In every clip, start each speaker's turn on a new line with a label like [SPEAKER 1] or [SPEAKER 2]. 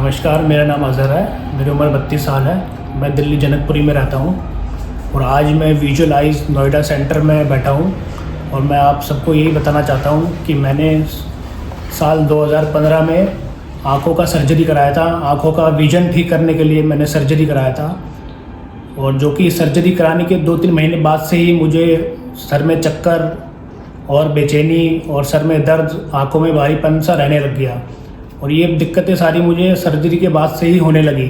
[SPEAKER 1] नमस्कार, मेरा नाम अज़हर है। मेरी उम्र 32 साल है। मैं दिल्ली जनकपुरी में रहता हूँ और आज मैं विजुअलाइज नोएडा सेंटर में बैठा हूँ और मैं आप सबको यही बताना चाहता हूँ कि मैंने साल 2015 में आँखों का सर्जरी कराया था। आँखों का विज़न ठीक करने के लिए मैंने सर्जरी कराया था और जो कि सर्जरी कराने के 2-3 महीने बाद से ही मुझे सर में चक्कर और बेचैनी और सर में दर्द, आँखों में भारीपन सा रहने लग गया और ये दिक्कतें सारी मुझे सर्जरी के बाद से ही होने लगी।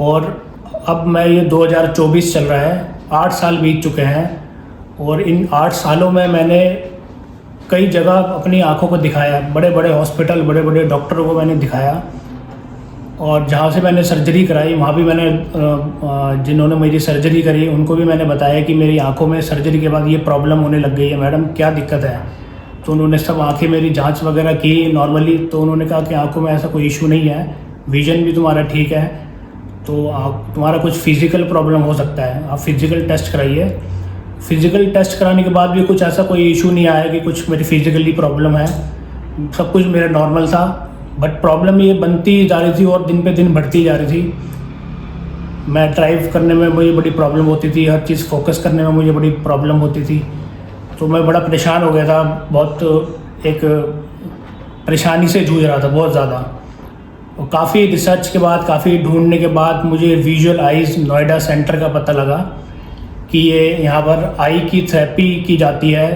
[SPEAKER 1] और अब मैं ये 2024 चल रहा है, 8 साल बीत चुके हैं और इन 8 सालों में मैंने कई जगह अपनी आँखों को दिखाया, बड़े बड़े हॉस्पिटल, बड़े बड़े डॉक्टरों को मैंने दिखाया और जहाँ से मैंने सर्जरी कराई वहाँ भी मैंने जिन्होंने मेरी सर्जरी करी उनको भी मैंने बताया कि मेरी आँखों में सर्जरी के बाद ये प्रॉब्लम होने लग गई है, मैडम क्या दिक्कत है। तो उन्होंने सब आँखें मेरी जांच वगैरह की नॉर्मली, तो उन्होंने कहा कि आँखों में ऐसा कोई इशू नहीं है, विज़न भी तुम्हारा ठीक है, तो तुम्हारा कुछ फिज़िकल प्रॉब्लम हो सकता है, आप फिज़िकल टेस्ट कराइए। फिज़िकल टेस्ट कराने के बाद भी कुछ ऐसा कोई इशू नहीं आया कि कुछ मेरी फिज़िकली प्रॉब्लम है, सब कुछ मेरा नॉर्मल था। बट प्रॉब्लम ये बनती जा रही थी और दिन पे दिन बढ़ती जा रही थी। मैं ड्राइव करने में मुझे बड़ी प्रॉब्लम होती थी, हर चीज़ फोकस करने में मुझे बड़ी प्रॉब्लम होती थी, तो मैं बड़ा परेशान हो गया था, बहुत एक परेशानी से जूझ रहा था बहुत ज़्यादा। और काफ़ी रिसर्च के बाद, काफ़ी ढूंढने के बाद मुझे विजुअलाइज नोएडा सेंटर का पता लगा कि ये यहाँ पर आई की थेरेपी की जाती है।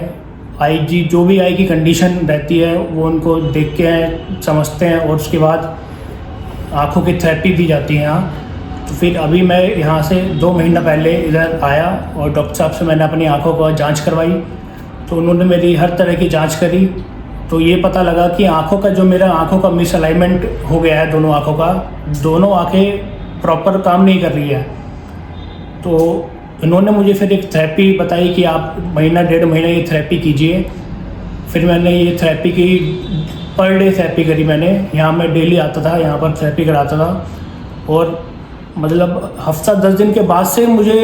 [SPEAKER 1] आई की जो भी आई की कंडीशन रहती है वो उनको देख के समझते हैं और उसके बाद आँखों की थेरेपी दी जाती है यहाँ। तो फिर अभी मैं यहाँ से 2 महीना पहले इधर आया और डॉक्टर साहब से मैंने अपनी आँखों का जांच करवाई, तो उन्होंने मेरी हर तरह की जांच करी। तो ये पता लगा कि आँखों का जो मेरा आँखों का मिसअलाइनमेंट हो गया है, दोनों आँखों का, दोनों आँखें प्रॉपर काम नहीं कर रही है। तो इन्होंने मुझे फिर एक थेरेपी बताई कि आप 1-1.5 महीना ये थेरेपी कीजिए। फिर मैंने ये थेरेपी की, पर डे थेरेपी करी मैंने। यहाँ मैं डेली आता था, यहाँ पर थेरेपी कराता था और मतलब हफ्ता 10 दिन के बाद से मुझे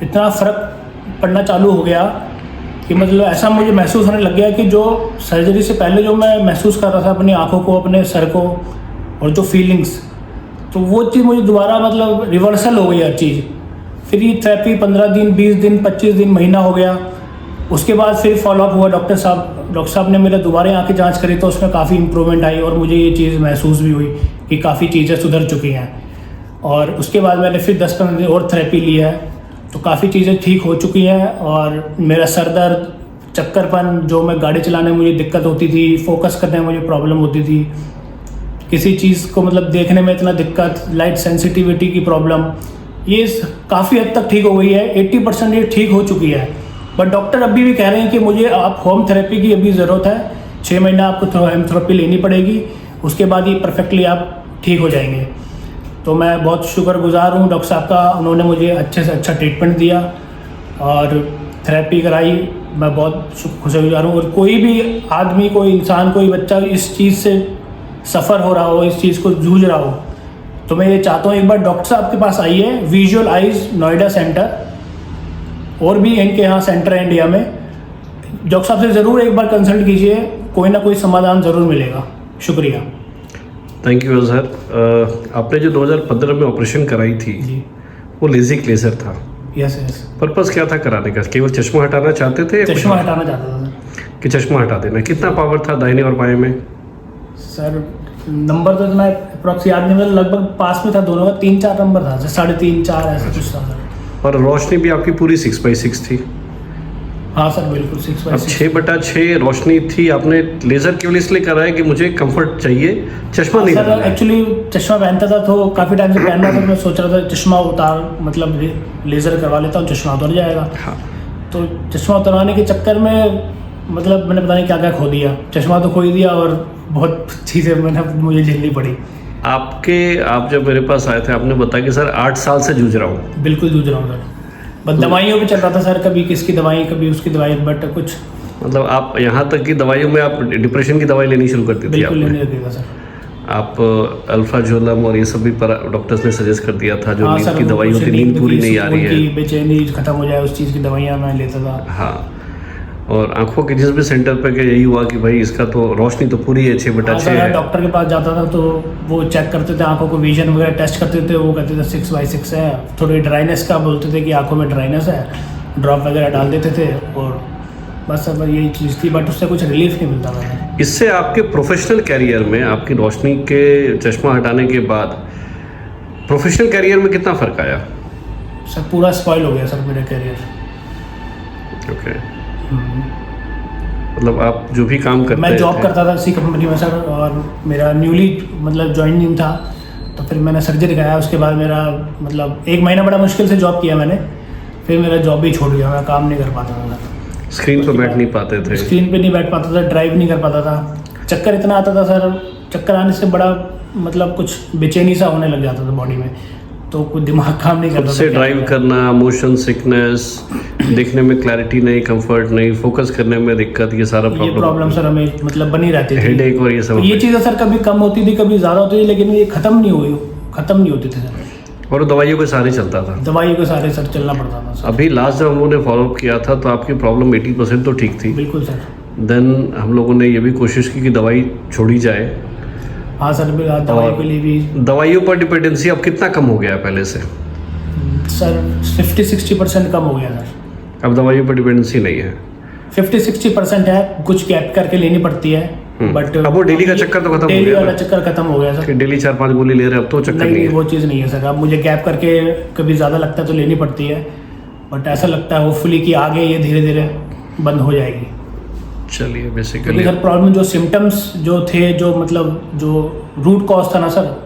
[SPEAKER 1] इतना फ़र्क पड़ना चालू हो गया कि मतलब ऐसा मुझे महसूस होने लग गया कि जो सर्जरी से पहले जो मैं महसूस कर रहा था अपनी आँखों को, अपने सर को और जो फीलिंग्स, तो वो चीज़ मुझे दोबारा मतलब रिवर्सल हो गई हर चीज़। फिर ये थेरेपी 15 दिन, 20 दिन, 25 दिन, महीना हो गया। उसके बाद फिर फॉलोअप हुआ डॉक्टर साहब ने मेरा दोबारा आँखें जांच करी तो उसमें काफ़ी इम्प्रूवमेंट आई और मुझे ये चीज़ महसूस भी हुई कि काफ़ी चीज़ें सुधर चुकी हैं। और उसके बाद मैंने फिर 10-15 दिन और थेरेपी ली है तो काफ़ी चीज़ें ठीक हो चुकी हैं। और मेरा सर दर्द, चक्करपन, जो मैं गाड़ी चलाने में मुझे दिक्कत होती थी, फोकस करने में मुझे प्रॉब्लम होती थी, किसी चीज़ को मतलब देखने में इतना दिक्कत, लाइट सेंसिटिविटी की प्रॉब्लम, ये काफ़ी हद तक ठीक हो गई है। 80% ये ठीक हो चुकी है। बट डॉक्टर अभी भी कह रहे हैं कि मुझे आप होम थेरेपी की अभी ज़रूरत है, 6 महीना आपको होम थेरेपी लेनी पड़ेगी, उसके बाद ये परफेक्टली आप ठीक हो जाएंगे। तो मैं बहुत शुक्रगुजार हूँ डॉक्टर साहब का, उन्होंने मुझे अच्छे से अच्छा ट्रीटमेंट दिया और थेरेपी कराई। मैं बहुत शुक्रगुजार हूँ। और कोई भी आदमी, कोई इंसान, कोई बच्चा इस चीज़ से सफ़र हो रहा हो, इस चीज़ को जूझ रहा हो, तो मैं ये चाहता हूँ एक बार डॉक्टर साहब के पास आइए, विजुअलाइज नोएडा सेंटर, और भी इनके यहाँ सेंटर है इंडिया में। डॉक्टर साहब से ज़रूर एक बार कंसल्ट कीजिए, कोई ना कोई समाधान ज़रूर मिलेगा। शुक्रिया।
[SPEAKER 2] Thank you sir. आपने जो 2015 में ऑपरेशन कराई थी
[SPEAKER 1] जी,
[SPEAKER 2] वो लेज़िक लेज़र था।
[SPEAKER 1] यस।
[SPEAKER 2] पर्पस क्या था कराने का? केवल चश्मा हटाना चाहते थे?
[SPEAKER 1] चश्मा हटाना चाहता था सर।
[SPEAKER 2] कि चश्मा हटा देना। कितना पावर था दाहिने और बाएं में?
[SPEAKER 1] सर नंबर तो मैं अप्रॉक्स याद नहीं, मतलब लगभग पास में था दोनों का, 3-4 नंबर था, 3.5-4 ऐसा कुछ था सर।
[SPEAKER 2] और रोशनी भी आपकी पूरी 6/6 थी?
[SPEAKER 1] हाँ सर, बिल्कुल 6/6।
[SPEAKER 2] अब 6/6 रोशनी थी। आपने लेज़र केवल इसलिए कराया कि मुझे कंफर्ट चाहिए, चश्मा नहीं
[SPEAKER 1] सर
[SPEAKER 2] लगाना है।
[SPEAKER 1] एक्चुअली चश्मा पहनता था तो काफ़ी टाइम से पहन रहा था, मैं सोच रहा था चश्मा उतार, मतलब लेज़र करवा लेता हूँ, चश्मा उतर जाएगा।
[SPEAKER 2] हाँ।
[SPEAKER 1] तो चश्मा उतरवाने के चक्कर में मतलब मैंने पता नहीं क्या क्या खो दिया, चश्मा तो खो ही दिया और बहुत चीज़ें मुझे झेलनी पड़ी।
[SPEAKER 2] आप जब मेरे पास आए थे आपने बताया कि सर 8 साल से जूझ रहा हूँ।
[SPEAKER 1] बिल्कुल जूझ रहा हूँ सर, बस दवाइयों पे चल रहा था सर, कभी किसकी दवाई, कभी उसकी दवाई, बट कुछ
[SPEAKER 2] मतलब आप यहाँ तक कि दवाइयों में आप डिप्रेशन की दवाई लेनी शुरू कर दी थी
[SPEAKER 1] बिल्कुल
[SPEAKER 2] आपने?
[SPEAKER 1] नहीं लगेगा सर।
[SPEAKER 2] आप अल्फाजोलम और ये सब भी डॉक्टर्स ने सजेस्ट कर दिया था, जो
[SPEAKER 1] हाँ
[SPEAKER 2] नींद
[SPEAKER 1] सर,
[SPEAKER 2] की दवाई होती, नींद पूरी नहीं आ रही है,
[SPEAKER 1] बेचैनी खत्म हो जाए, उस चीज़ की दवाइयाँ मैं लेता था।
[SPEAKER 2] हाँ। और आंखों के जिस भी सेंटर पे के यही हुआ कि भाई इसका तो रोशनी तो पूरी है 6/6
[SPEAKER 1] अगर
[SPEAKER 2] है।
[SPEAKER 1] डॉक्टर के पास जाता था तो वो चेक करते थे आंखों को, विजन वगैरह टेस्ट करते थे, वो कहते थे 6/6 है। थोड़ी ड्राइनेस का बोलते थे कि आंखों में ड्राइनेस है, ड्रॉप वगैरह डाल देते थे और बस अब यही चीज़ थी, बट उससे कुछ रिलीफ नहीं मिलता था।
[SPEAKER 2] इससे आपके प्रोफेशनल कैरियर में, आपकी रोशनी के चश्मा हटाने के बाद प्रोफेशनल कैरियर में कितना फ़र्क आया?
[SPEAKER 1] सर पूरा स्पॉइल हो गया सर मेरा करियर।
[SPEAKER 2] ओके, मतलब आप जो भी काम करते
[SPEAKER 1] मैं जॉब
[SPEAKER 2] थे,
[SPEAKER 1] करता था इसी कंपनी में सर, और मेरा न्यूली मतलब ज्वाइनिंग था, तो फिर मैंने सर्जरी कराया। उसके बाद मेरा मतलब 1 महीना बड़ा मुश्किल से जॉब किया मैंने, फिर मेरा जॉब भी छोड़ गया, मैं काम नहीं कर पाता था।
[SPEAKER 2] स्क्रीन पर बैठ नहीं पाते थे,
[SPEAKER 1] स्क्रीन पे नहीं बैठ पाता था, ड्राइव नहीं कर पाता था, चक्कर इतना आता था सर, चक्कर आने से बड़ा मतलब कुछ बेचैनी सा होने लग जाता था बॉडी में, तो कुछ दिमाग काम नहीं करता
[SPEAKER 2] से
[SPEAKER 1] था।
[SPEAKER 2] ड्राइव करना, मोशन सिकनेस, देखने में क्लैरिटी नहीं, कंफर्ट नहीं, फोकस करने में दिक्कत, ये सारा
[SPEAKER 1] ये प्रॉब्लम सर हमें मतलब बनी रहती थी।
[SPEAKER 2] हेडेक और ये सब।
[SPEAKER 1] ये चीज़ें सर कभी कम होती थी, कभी ज़्यादा होती थी, लेकिन ये खत्म नहीं होती थी सर।
[SPEAKER 2] और दवाइयों के सहारे चलता था।
[SPEAKER 1] दवाइयों के सारे सर चलना पड़ता था सर।
[SPEAKER 2] अभी लास्ट जब हम लोगों ने फॉलोअप किया था तो आपकी प्रॉब्लम 80% तो ठीक थी।
[SPEAKER 1] बिल्कुल सर।
[SPEAKER 2] देन हम लोगों ने ये भी कोशिश की कि दवाई छोड़ी जाए।
[SPEAKER 1] हाँ सर, दवाई के लिए भी
[SPEAKER 2] दवाइयों पर डिपेंडेंसी अब कितना कम हो गया है पहले से?
[SPEAKER 1] सर 50-60% कम हो गया सर।
[SPEAKER 2] अब दवाइयों पर डिपेंडेंसी नहीं है।
[SPEAKER 1] 50-60% है, कुछ गैप करके लेनी पड़ती है, बट
[SPEAKER 2] अब वो डेली का चक्कर तो खत्म हो
[SPEAKER 1] डेली
[SPEAKER 2] गया
[SPEAKER 1] वाला
[SPEAKER 2] ना?
[SPEAKER 1] चक्कर खत्म हो गया सर।
[SPEAKER 2] कि डेली 4-5 गोली ले रहे हैं, अब तो चक्कर नहीं
[SPEAKER 1] नहीं,
[SPEAKER 2] है।
[SPEAKER 1] वो चीज़ नहीं है सर। अब मुझे गैप करके कभी ज़्यादा लगता है तो लेनी पड़ती है, बट ऐसा लगता है होपफुली कि आगे ये धीरे धीरे बंद हो जाएगी।
[SPEAKER 2] चलिए,
[SPEAKER 1] क्योंकि
[SPEAKER 2] बेसिकली
[SPEAKER 1] सर प्रॉब्लम जो सिम्टम्स जो थे, जो मतलब जो रूट कॉज था ना सर,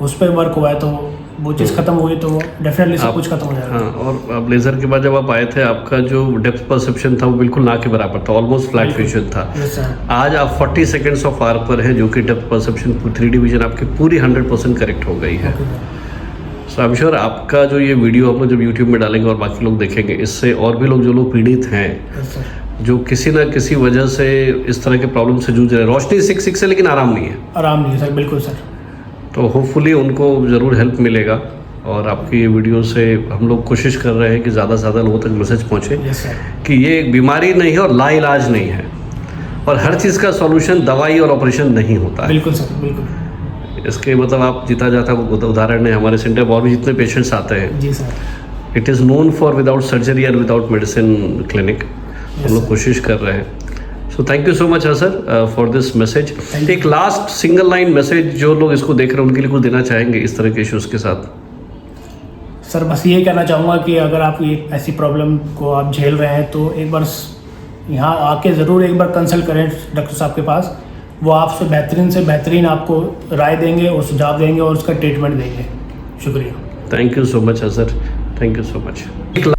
[SPEAKER 1] उस पर वर्क हुआ है, तो वो चीज़ खत्म हुई तो डेफिनेटली सब कुछ खत्म हो जाएगा।
[SPEAKER 2] हाँ, और अब लेजर के बाद जब आप आए थे, आपका जो डेप्थ परसेप्शन था वो बिल्कुल ना के बराबर था, ऑलमोस्ट फ्लैट विजन था।
[SPEAKER 1] Yes sir.
[SPEAKER 2] आज आप 40 सेकेंड्स ऑफ आर पर है, जो कि डेप्थ परसेप्शन 3D विजन आपकी पूरी 100% करेक्ट हो गई है। सो आई एम श्योर आपका जो ये वीडियो हम लोग जब यूट्यूब में डालेंगे और बाकी लोग देखेंगे, इससे और भी लोग जो लोग पीड़ित हैं,
[SPEAKER 1] यस सर।
[SPEAKER 2] जो किसी ना किसी वजह से इस तरह के प्रॉब्लम से जूझ रहे हैं, रोशनी 6 है लेकिन आराम नहीं है,
[SPEAKER 1] आराम नहीं है सर, बिल्कुल सर।
[SPEAKER 2] तो होपफुली उनको ज़रूर हेल्प मिलेगा। और आपकी ये वीडियो से हम लोग कोशिश कर रहे हैं कि ज़्यादा से ज़्यादा लोगों तक मैसेज पहुँचे
[SPEAKER 1] यस सर।
[SPEAKER 2] कि ये एक बीमारी नहीं है और लाइलाज नहीं है, और हर चीज़ का सॉल्यूशन दवाई और ऑपरेशन नहीं होता है।
[SPEAKER 1] बिल्कुल सर, बिल्कुल।
[SPEAKER 2] इसके मतलब आप जीता जाता उदाहरण है, हमारे सेंटर में और भी जितने पेशेंट्स आते हैं,
[SPEAKER 1] जी sir.
[SPEAKER 2] It is known for without surgery और विदाउट मेडिसिन क्लिनिक। हम लोग
[SPEAKER 1] sir.
[SPEAKER 2] कोशिश कर रहे हैं। So thank you so much sir for this message.
[SPEAKER 1] Thank
[SPEAKER 2] एक लास्ट सिंगल लाइन मैसेज जो लोग इसको देख रहे हैं उनके लिए कुछ देना चाहेंगे इस तरह के इश्यूज़ के साथ?
[SPEAKER 1] सर बस ये कहना चाहूँगा कि अगर आप ये ऐसी प्रॉब्लम को आप झेल रहे हैं तो एक बार यहाँ आके ज़रूर एक बार कंसल्ट करें डॉक्टर साहब के पास। वो आपसे बेहतरीन से बेहतरीन आपको राय देंगे और सुझाव देंगे और उसका ट्रीटमेंट देंगे। शुक्रिया।
[SPEAKER 2] Thank you so much sir, thank you so much.